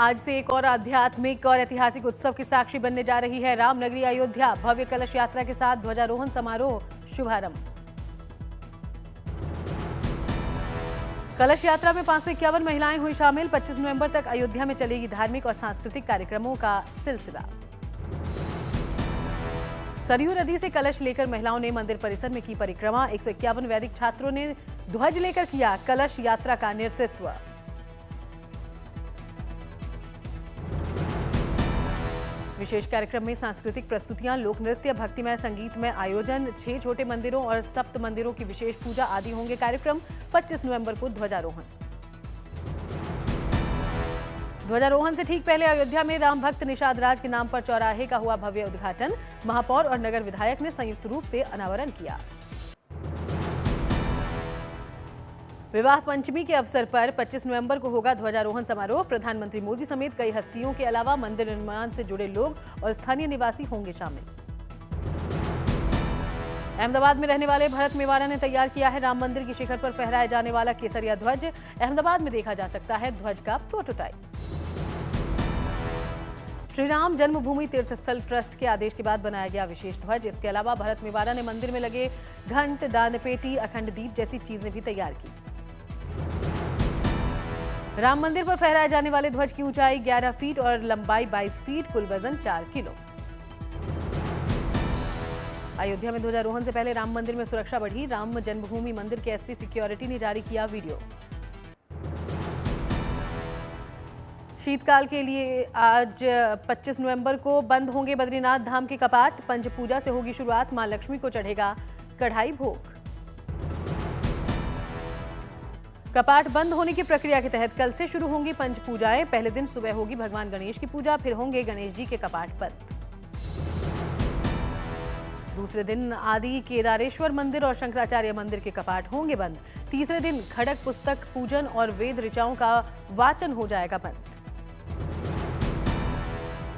आज से एक और आध्यात्मिक और ऐतिहासिक उत्सव की साक्षी बनने जा रही है रामनगरी अयोध्या। भव्य कलश यात्रा के साथ ध्वजारोहण समारोह शुभारंभ। कलश यात्रा में 551 महिलाएं हुई शामिल। 25 नवंबर तक अयोध्या में चलेगी धार्मिक और सांस्कृतिक कार्यक्रमों का सिलसिला। सरयू नदी से कलश लेकर महिलाओं ने मंदिर परिसर में की परिक्रमा। 151 वैदिक छात्रों ने ध्वज लेकर किया कलश यात्रा का नेतृत्व। विशेष कार्यक्रम में सांस्कृतिक प्रस्तुतियां, लोक नृत्य, भक्तिमय संगीतमय आयोजन, 6 छोटे मंदिरों और सप्त मंदिरों की विशेष पूजा आदि होंगे कार्यक्रम। 25 नवंबर को ध्वजारोहण। ध्वजारोहण से ठीक पहले अयोध्या में राम भक्त निषाद राज के नाम पर चौराहे का हुआ भव्य उद्घाटन। महापौर और नगर विधायक ने संयुक्त रूप से अनावरण किया। विवाह पंचमी के अवसर पर 25 नवंबर को होगा ध्वजारोहण समारोह। प्रधानमंत्री मोदी समेत कई हस्तियों के अलावा मंदिर निर्माण से जुड़े लोग और स्थानीय निवासी होंगे शामिल। अहमदाबाद में रहने वाले भरत मेवाड़ा ने तैयार किया है राम मंदिर की शिखर पर फहराए जाने वाला केसरिया ध्वज। अहमदाबाद में देखा जा सकता है ध्वज का प्रोटोटाइप। श्री राम जन्मभूमि तीर्थस्थल ट्रस्ट के आदेश के बाद बनाया गया विशेष ध्वज। इसके अलावा भरत मेवाड़ा ने मंदिर में लगे घंट, दानपेटी, अखंड दीप जैसी चीजें भी तैयार की। राम मंदिर पर फहराए जाने वाले ध्वज की ऊंचाई 11 फीट और लंबाई 22 फीट, कुल वजन 4 किलो। अयोध्या में ध्वजारोहण से पहले राम मंदिर में सुरक्षा बढ़ी। राम जन्मभूमि मंदिर के एसपी सिक्योरिटी ने जारी किया वीडियो। शीतकाल के लिए आज 25 नवंबर को बंद होंगे बद्रीनाथ धाम के कपाट। पंच पूजा से होगी शुरुआत। मां लक्ष्मी को चढ़ेगा कढ़ाई भोग। कपाट बंद होने की प्रक्रिया के तहत कल से शुरू होंगी पंच पूजाएं। पहले दिन सुबह होगी भगवान गणेश की पूजा, फिर होंगे गणेश जी के कपाट बंद। दूसरे दिन आदि केदारेश्वर मंदिर और शंकराचार्य मंदिर के कपाट होंगे बंद। तीसरे दिन खड़ग पुस्तक पूजन और वेद ऋचाओं का वाचन हो जाएगा बंद।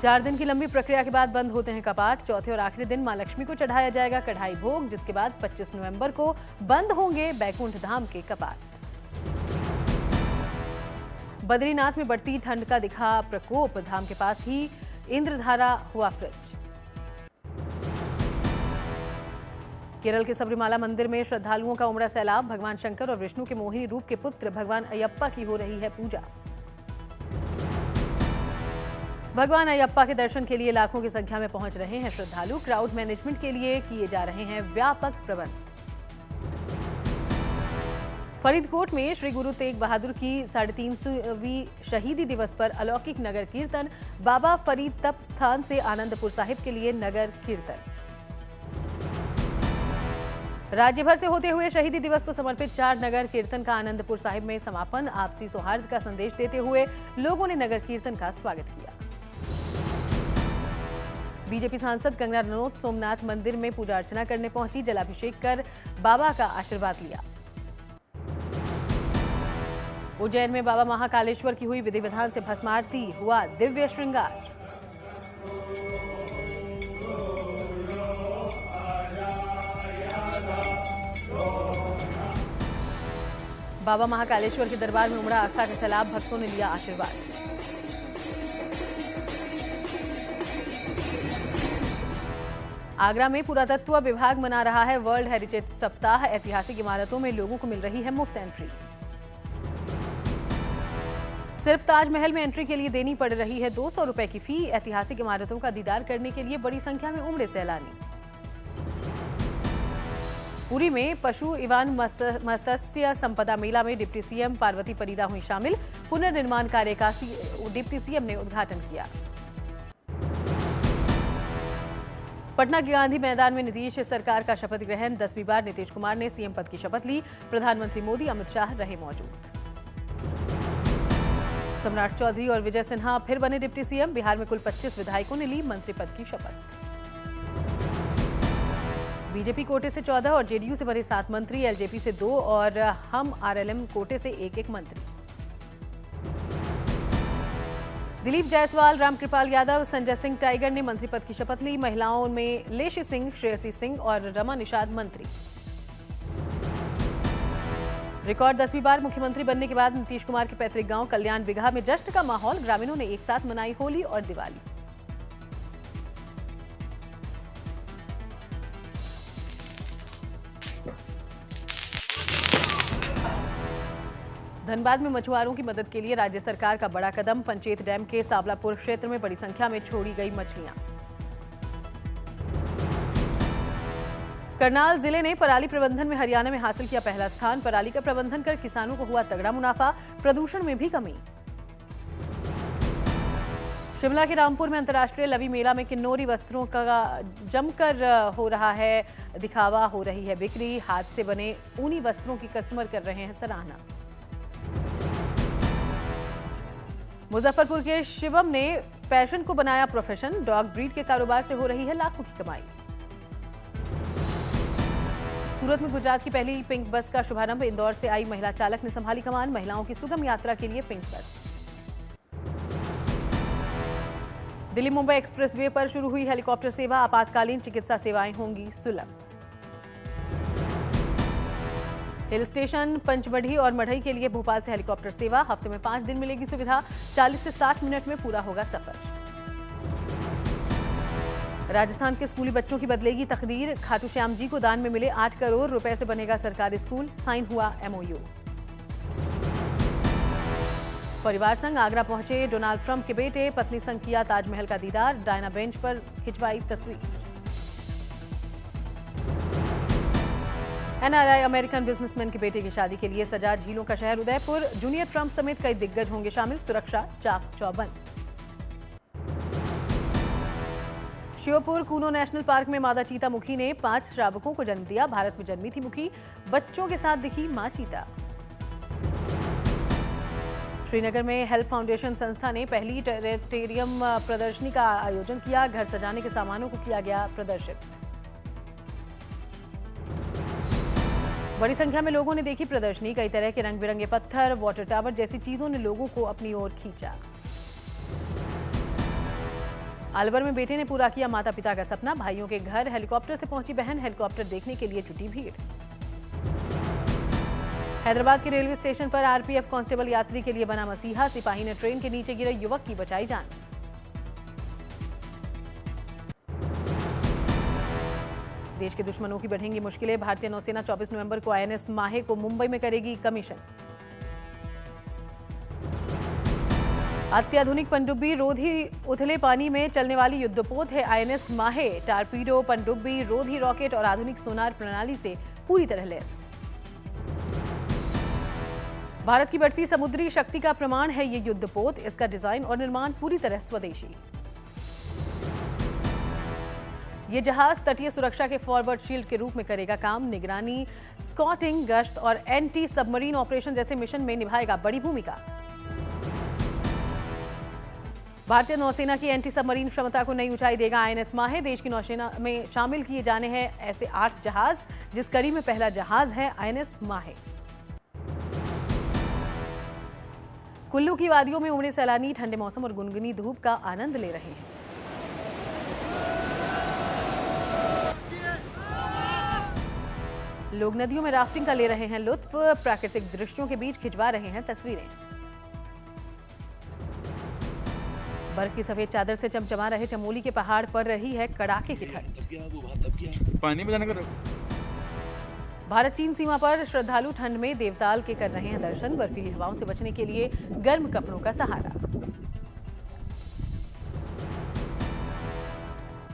4 दिन की लंबी प्रक्रिया के बाद बंद होते हैं कपाट। चौथे और आखिरी दिन मां लक्ष्मी को चढ़ाया जाएगा कढ़ाई भोग, जिसके बाद 25 नवंबर को बंद होंगे बैकुंठ धाम के कपाट। बद्रीनाथ में बढ़ती ठंड का दिखा प्रकोप। धाम के पास ही इंद्रधारा हुआ फ्रिज। केरल के सबरीमाला मंदिर में श्रद्धालुओं का उमड़ा सैलाब। भगवान शंकर और विष्णु के मोहिनी रूप के पुत्र भगवान अयप्पा की हो रही है पूजा। भगवान अयप्पा के दर्शन के लिए लाखों की संख्या में पहुंच रहे हैं श्रद्धालु। क्राउड मैनेजमेंट के लिए किए जा रहे हैं व्यापक प्रबंध। फरीदकोट में श्री गुरु तेग बहादुर की 350वीं शहीदी दिवस पर अलौकिक नगर कीर्तन। बाबा फरीद तप स्थान से आनंदपुर साहिब के लिए नगर कीर्तन। राज्य भर से होते हुए शहीदी दिवस को समर्पित 4 नगर कीर्तन का आनंदपुर साहिब में समापन। आपसी सौहार्द का संदेश देते हुए लोगों ने नगर कीर्तन का स्वागत किया। बीजेपी सांसद कंगना रनौत सोमनाथ मंदिर में पूजा अर्चना करने पहुंची। जलाभिषेक कर बाबा का आशीर्वाद लिया। उज्जैन में बाबा महाकालेश्वर की हुई विधि विधान से भस्मारती, हुआ दिव्य श्रृंगार। बाबा महाकालेश्वर के दरबार में उमड़ा आस्था का सैलाब। भक्तों ने लिया आशीर्वाद। आगरा में पुरातत्व विभाग मना रहा है वर्ल्ड हेरिटेज सप्ताह। ऐतिहासिक इमारतों में लोगों को मिल रही है मुफ्त एंट्री। सिर्फ ताजमहल में एंट्री के लिए देनी पड़ रही है 200 रुपए की फी। ऐतिहासिक इमारतों का दीदार करने के लिए बड़ी संख्या में उमड़े सैलानी। पुरी में पशु एवं मत्स्य संपदा मेला में डिप्टी सीएम पार्वती परिदा हुई शामिल। पुनर्निर्माण कार्य का डिप्टी सीएम ने उद्घाटन किया। पटना के गांधी मैदान में नीतीश सरकार का शपथ ग्रहण। 10वीं बार नीतीश कुमार ने सीएम पद की शपथ ली। प्रधानमंत्री मोदी, अमित शाह रहे मौजूद। सम्राट चौधरी और विजय सिन्हा फिर बने डिप्टी सीएम। बिहार में कुल 25 विधायकों ने ली मंत्री पद की शपथ। बीजेपी कोटे से 14 और जेडीयू से बने 7 मंत्री। एलजेपी से 2 और हम आरएलएम कोटे से 1-1 मंत्री। दिलीप जायसवाल, रामकृपाल यादव, संजय सिंह टाइगर ने मंत्री पद की शपथ ली। महिलाओं में लेशी सिंह, श्रेयसी सिंह और रमा निषाद मंत्री। रिकॉर्ड 10वीं बार मुख्यमंत्री बनने के बाद नीतीश कुमार के पैतृक गांव कल्याण बिगहा में जश्न का माहौल। ग्रामीणों ने एक साथ मनाई होली और दिवाली। धनबाद में मछुआरों की मदद के लिए राज्य सरकार का बड़ा कदम। पंचेत डैम के सावलापुर क्षेत्र में बड़ी संख्या में छोड़ी गई मछलियां। करनाल जिले ने पराली प्रबंधन में हरियाणा में हासिल किया पहला स्थान। पराली का प्रबंधन कर किसानों को हुआ तगड़ा मुनाफा। प्रदूषण में भी कमी। शिमला के रामपुर में अंतर्राष्ट्रीय लवी मेला में किन्नौरी वस्त्रों का जमकर हो रहा है दिखावा, हो रही है बिक्री। हाथ से बने ऊनी वस्त्रों की कस्टमर कर रहे हैं सराहना। मुजफ्फरपुर के शिवम ने पैशन को बनाया प्रोफेशन। डॉग ब्रीड के कारोबार से हो रही है लाखों की कमाई। सूरत में गुजरात की पहली पिंक बस का शुभारंभ। इंदौर से आई महिला चालक ने संभाली कमान। महिलाओं की सुगम यात्रा के लिए पिंक बस। दिल्ली मुंबई एक्सप्रेसवे पर शुरू हुई हेलीकॉप्टर सेवा। आपातकालीन चिकित्सा सेवाएं होंगी सुलभ। हिल स्टेशन पंचमढ़ी और मढ़ई के लिए भोपाल से हेलीकॉप्टर सेवा। हफ्ते में 5 दिन मिलेगी सुविधा। 40 से 60 मिनट में पूरा होगा सफर। राजस्थान के स्कूली बच्चों की बदलेगी तकदीर। खाटू श्याम जी को दान में मिले 8 करोड़ रुपए से बनेगा सरकारी स्कूल। साइन हुआ MOU। परिवार संग आगरा पहुंचे डोनाल्ड ट्रंप के बेटे। पत्नी संग किया ताजमहल का दीदार। डायना बेंच पर खिंचवाई तस्वीर। NRI अमेरिकन बिजनेसमैन के बेटे की शादी के लिए सजा झीलों का शहर उदयपुर। जूनियर ट्रंप समेत कई दिग्गज होंगे शामिल। सुरक्षा चाक चौबंद। श्योपुर कूनो नेशनल पार्क में मादा चीता मुखी ने 5 शावकों को जन्म दिया। भारत में जन्मी थी मुखी। बच्चों के साथ दिखी मां चीता। श्रीनगर में हेल्प फाउंडेशन संस्था ने पहली टेरेटेरियम प्रदर्शनी का आयोजन किया। घर सजाने के सामानों को किया गया प्रदर्शित। बड़ी संख्या में लोगों ने देखी प्रदर्शनी। कई तरह के रंग बिरंगे पत्थर, वाटर टावर जैसी चीजों ने लोगों को अपनी ओर खींचा। अलवर में बेटे ने पूरा किया माता पिता का सपना। भाइयों के घर हेलीकॉप्टर से पहुंची बहन। हेलीकॉप्टर देखने के लिए जुटी भीड़। हैदराबाद के रेलवे स्टेशन पर RPF कांस्टेबल यात्री के लिए बना मसीहा। सिपाही ने ट्रेन के नीचे गिरे युवक की बचाई जान। देश के दुश्मनों की बढ़ेंगी मुश्किलें। भारतीय नौसेना 24 नवंबर को INS माहे को मुंबई में करेगी कमीशन। अत्याधुनिक पनडुब्बी रोधी उथले पानी में चलने वाली युद्धपोत है INS माहे। टारपीडो, पनडुब्बी, रोधी रॉकेट और आधुनिक सोनार प्रणाली से पूरी तरह लैस। भारत की बढ़ती समुद्री शक्ति का प्रमाण है ये युद्धपोत। इसका डिजाइन और निर्माण पूरी तरह स्वदेशी। ये जहाज तटीय सुरक्षा के फॉरवर्ड शील्ड के रूप में करेगा काम। निगरानी, स्कॉटिंग, गश्त और एंटी सबमरीन ऑपरेशन जैसे मिशन में निभाएगा बड़ी भूमिका। भारतीय नौसेना की एंटी सबमरीन क्षमता को नई ऊंचाई देगा INS माहे। देश की नौसेना में शामिल किए जाने हैं ऐसे 8 जहाज, जिस कड़ी में पहला जहाज है INS माहे। कुल्लू की वादियों में उमड़े सैलानी ठंडे मौसम और गुनगुनी धूप का आनंद ले रहे हैं। लोग नदियों में राफ्टिंग का ले रहे हैं लुत्फ। प्राकृतिक दृश्यों के बीच खिंचवा रहे हैं तस्वीरें। बर्फ की सफेद चादर से चमचमा रहे चमोली के पहाड़ पर रही है कड़ाके की ठंड। पानी में जाने का भारत चीन सीमा पर श्रद्धालु ठंड में देवताल के कर रहे हैं दर्शन। बर्फीली हवाओं से बचने के लिए गर्म कपड़ों का सहारा।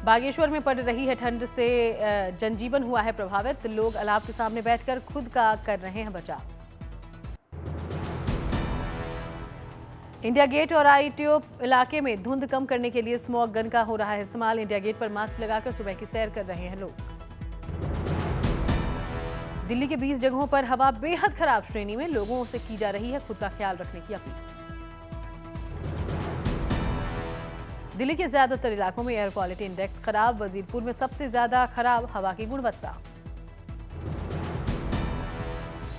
बागेश्वर में पड़ रही है ठंड से जनजीवन हुआ है प्रभावित। लोग अलाव के सामने बैठकर खुद का कर रहे हैं बचाव। इंडिया गेट और ITO इलाके में धुंध कम करने के लिए स्मॉग गन का हो रहा है इस्तेमाल। इंडिया गेट पर मास्क लगाकर सुबह की सैर कर रहे हैं लोग। दिल्ली के 20 जगहों पर हवा बेहद खराब श्रेणी में। लोगों से की जा रही है खुद का ख्याल रखने की अपील। दिल्ली के ज्यादातर इलाकों में एयर क्वालिटी इंडेक्स खराब। वजीरपुर में सबसे ज्यादा खराब हवा की गुणवत्ता।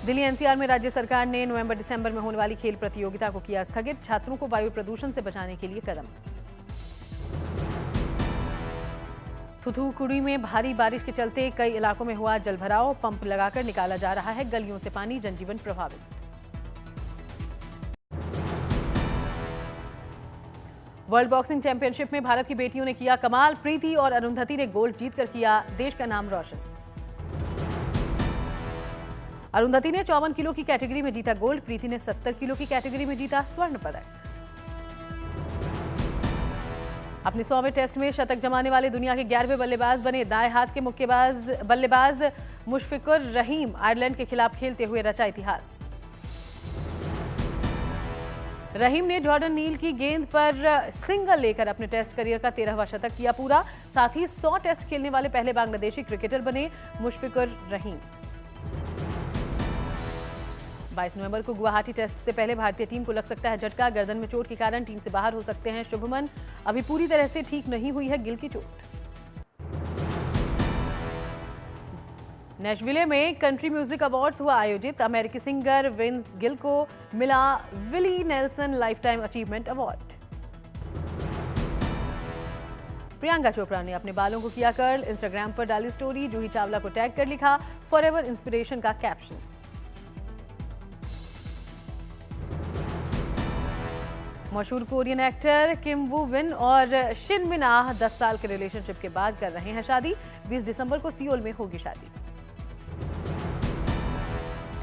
दिल्ली NCR में राज्य सरकार ने नवंबर-दिसंबर में होने वाली खेल प्रतियोगिता को किया स्थगित। छात्रों को वायु प्रदूषण से बचाने के लिए कदम। थूथुकुड़ी में भारी बारिश के चलते कई इलाकों में हुआ जलभराव। पंप लगाकर निकाला जा रहा है गलियों से पानी, जनजीवन प्रभावित। वर्ल्ड बॉक्सिंग चैंपियनशिप में भारत की बेटियों ने किया कमाल। प्रीति और अरुंधति ने गोल्ड जीतकर किया देश का नाम रोशन। अरुंधति ने 54 किलो की कैटेगरी में जीता गोल्ड, प्रीति ने 70 किलो की कैटेगरी में जीता स्वर्ण पदक। अपने 100वें टेस्ट में शतक जमाने वाले दुनिया के 11वें बल्लेबाज बने दाएं हाथ के बल्लेबाज मुशफिकुर रहीम आयरलैंड के खिलाफ खेलते हुए रचा इतिहास। रहीम ने जॉर्डन नील की गेंद पर सिंगल लेकर अपने टेस्ट करियर का 13वां शतक किया पूरा। साथ ही 100 टेस्ट खेलने वाले पहले बांग्लादेशी क्रिकेटर बने मुशफिकुर रहीम। 22 नवंबर को गुवाहाटी टेस्ट से पहले भारतीय टीम को लग सकता है झटका। गर्दन में चोट के कारण टीम से बाहर हो सकते हैं शुभमन। अभी पूरी तरह से ठीक नहीं हुई है गिल की चोट। नेशविले में कंट्री म्यूजिक अवार्ड्स हुआ आयोजित। अमेरिकी सिंगर विंस गिल को मिला Willie Nelson lifetime achievement award. Priyanka Chopra ने अपने बालों को किया कर्ल। इंस्टाग्राम पर डाली स्टोरी, जूही चावला को टैग कर लिखा फॉरएवर इंस्पिरेशन का कैप्शन। मशहूर कोरियन एक्टर किम वू विन और शिन मिन आह 10 साल के रिलेशनशिप के बाद कर रहे हैं शादी। 20 दिसंबर को सियोल में होगी शादी।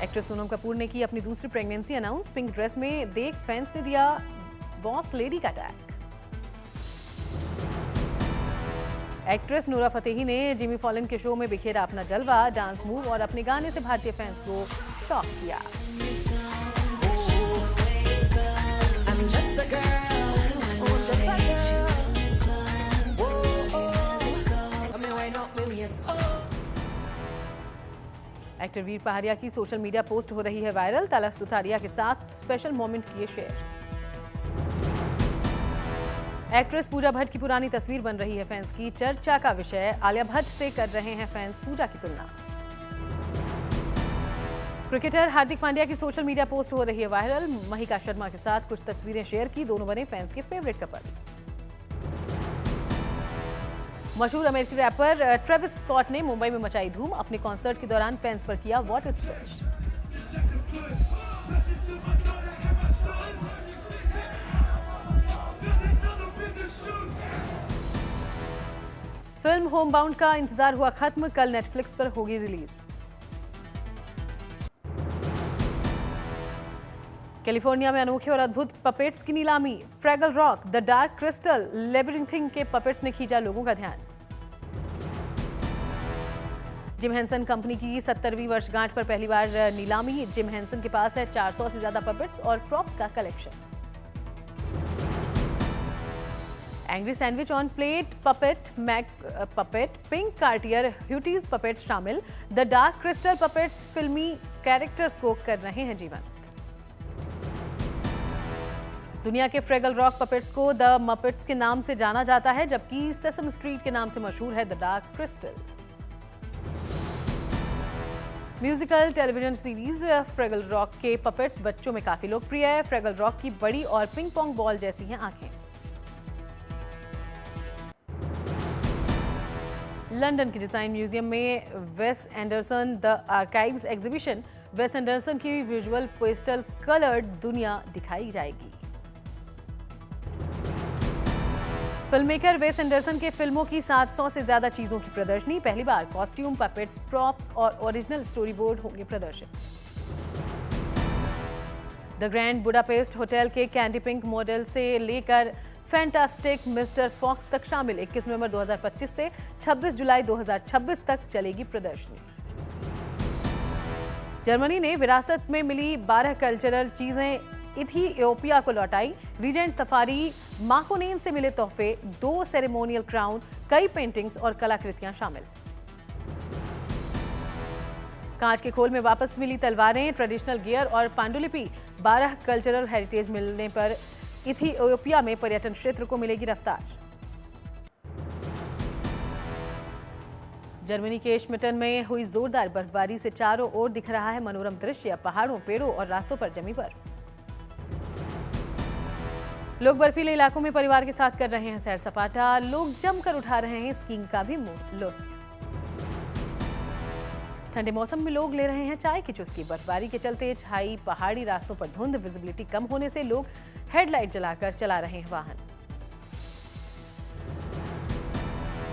एक्ट्रेस सोनम कपूर ने की अपनी दूसरी प्रेगनेंसी अनाउंस। पिंक ड्रेस में देख फैंस ने दिया बॉस लेडी का टैग। एक्ट्रेस नूरा फतेही ने जिमी फॉलन के शो में बिखेरा अपना जलवा। डांस मूव और अपने गाने से भारतीय फैंस को शॉक किया। एक्टर वीर पहाड़िया की सोशल मीडिया पोस्ट हो रही है वायरल। ताला सुतारिया के साथ स्पेशल मोमेंट किए शेयर। एक्ट्रेस पूजा भट्ट की पुरानी तस्वीर बन रही है फैंस की चर्चा का विषय। आलिया भट्ट से कर रहे हैं फैंस पूजा की तुलना। क्रिकेटर हार्दिक पांड्या की सोशल मीडिया पोस्ट हो रही है वायरल। महिका शर्मा के साथ कुछ तस्वीरें शेयर की। दोनों बने फैंस के फेवरेट कपल। मशहूर अमेरिकी रैपर ट्रेविस स्कॉट ने मुंबई में मचाई धूम। अपने कॉन्सर्ट के दौरान फैंस पर किया वाटर स्प्लैश। फिल्म होमबाउंड का इंतजार हुआ खत्म। कल नेटफ्लिक्स पर होगी रिलीज। कैलिफोर्निया में अनोखे और अद्भुत पपेट्स की नीलामी। फ्रैगल रॉक, द डार्क क्रिस्टल, लेबिरिंथिंग के पपेट्स ने खींचा लोगों का ध्यान। जिम हेंसन कंपनी की 70वीं वर्षगांठ पर पहली बार नीलामी। जिम हेंसन के पास है 400 से ज्यादा पपेट्स और प्रॉप्स का collection. Angry sandwich on plate puppet, Mac puppet, pink Cartier, Hooties puppet शामिल। द डार्क क्रिस्टल पपेट्स फिल्मी कैरेक्टर्स को कर रहे हैं जीवंत। दुनिया के फ्रेगल रॉक पपेट्स को द मपेट्स के नाम से जाना जाता है, जबकि सेसम स्ट्रीट के नाम से मशहूर है the Dark Crystal. Musical television series Fraggle Rock के पपेट्स बच्चों में काफी लोकप्रिय है। फ्रेगल रॉक की बड़ी और पिंग पोंग बॉल जैसी हैं आंखें। लंदन के डिजाइन म्यूजियम में वेस एंडरसन द आर्काइव्स एग्जीबिशन। वेस एंडरसन की विजुअल पेस्टल कलर्ड दुनिया दिखाई जाएगी। फिल्ममेकर वेस एंडरसन के फिल्मों की 700 से ज्यादा चीजों की प्रदर्शनी। पहली बार कॉस्ट्यूम, पपेट्स, प्रॉप्स और ओरिजिनल स्टोरी बोर्ड होंगे प्रदर्शित। द ग्रैंड बुडापेस्ट होटल के कैंडी पिंक मॉडल से लेकर फैंटास्टिक मिस्टर फॉक्स तक शामिल 21 नवंबर 2025 से 26 जुलाई 2026 तक चलेगी प्रदर्शनी। जर्मनी ने विरासत में मिली 12 कल्चरल चीजें इथियोपिया को लौटाई। रीजेंट तफारी माकोनेन से मिले तोहफे, 2 सेरेमोनियल क्राउन, कई पेंटिंग्स और कलाकृतियां शामिल। कांच के खोल में वापस मिली तलवारें, ट्रेडिशनल गियर और पांडुलिपि। 12 कल्चरल हेरिटेज मिलने पर इथियोपिया में पर्यटन क्षेत्र को मिलेगी रफ्तार। जर्मनी के श्मिटन में हुई जोरदार बर्फबारी से चारों ओर दिख रहा है मनोरम दृश्य। पहाड़ों, पेड़ों और रास्तों पर जमी बर्फ। लोग बर्फीले इलाकों में परिवार के साथ कर रहे हैं सैर सपाटा, लोग जमकर उठा रहे हैं स्कीइंग का भी लुत्फ। ठंडे मौसम में लोग ले रहे हैं चाय की चुस्की। बर्फबारी के चलते छाई पहाड़ी रास्तों पर धुंध, विजिबिलिटी कम होने से लोग हेडलाइट जलाकर चला रहे हैं वाहन।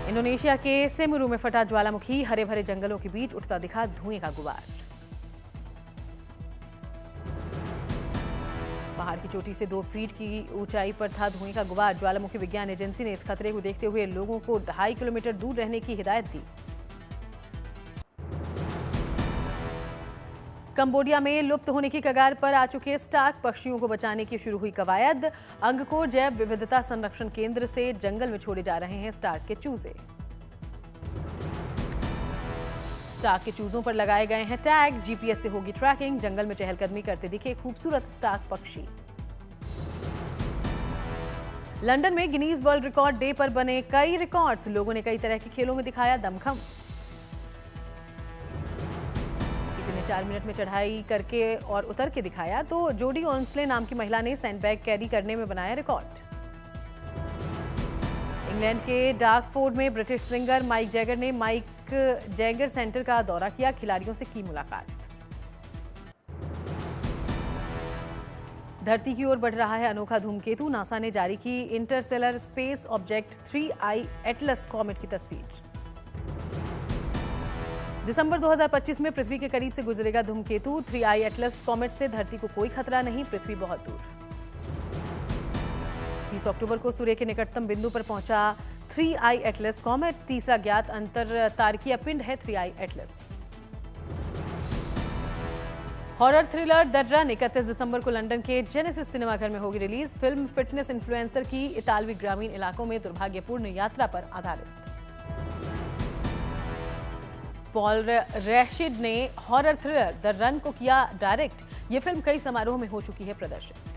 इंडोनेशिया के सेमुरू में फटा ज्वालामुखी, हरे भरे जंगलों के बीच उठता दिखा धुएं का गुबार। पहाड़ की चोटी से 2 फीट की ऊंचाई पर था धुएं का गुबार। ज्वालामुखी विज्ञान एजेंसी ने इस खतरे को देखते हुए लोगों को 2.5 किलोमीटर दूर रहने की हिदायत दी। कंबोडिया में लुप्त होने की कगार पर आ चुके स्टार्क पक्षियों को बचाने की शुरू हुई कवायद। अंगकोर जैव विविधता संरक्षण केंद्र से जंगल में छोड़े जा रहे हैं स्टार्क के चूजे। स्टार्क के चूजों पर लगाए गए हैं टैग, जीपीएस से होगी ट्रैकिंग। जंगल में चहलकदमी करते दिखे खूबसूरत स्टार्क पक्षी। लंदन में गिनीज वर्ल्ड रिकॉर्ड डे पर बने कई रिकॉर्ड्स। लोगों ने कई तरह के खेलों में दिखाया दमखम। 4 मिनट में चढ़ाई करके और उतर के दिखाया तो जोडी ऑन्सले नाम की महिला ने सैंडबैग कैरी करने में बनाया रिकॉर्ड। इंग्लैंड के डार्कफोर्ड में ब्रिटिश सिंगर माइक जैगर ने माइक जैगर सेंटर का दौरा किया, खिलाड़ियों से की मुलाकात। धरती की ओर बढ़ रहा है अनोखा धूमकेतु। नासा ने जारी की Interstellar space object 3I Atlas comet की तस्वीर। दिसंबर 2025 में पृथ्वी के करीब से गुजरेगा धूमकेतु। 3I एटलस कॉमेट से धरती को कोई खतरा नहीं, पृथ्वी बहुत दूर। 30 अक्टूबर को सूर्य के निकटतम बिंदु पर पहुंचा 3I एटलस कॉमेट। तीसरा ज्ञात अंतर तारकीय पिंड है 3I Atlas. Horror thriller the run 31 दिसंबर को लंदन के जेनेसिस सिनेमाघर में होगी रिलीज। फिल्म फिटनेस इन्फ्लुएंसर की इतालवी ग्रामीण इलाकों में दुर्भाग्यपूर्ण यात्रा पर आधारित। पॉल रैशिड ने हॉरर थ्रिलर द रन को किया डायरेक्ट। ये फिल्म कई समारोह में हो चुकी है प्रदर्शित।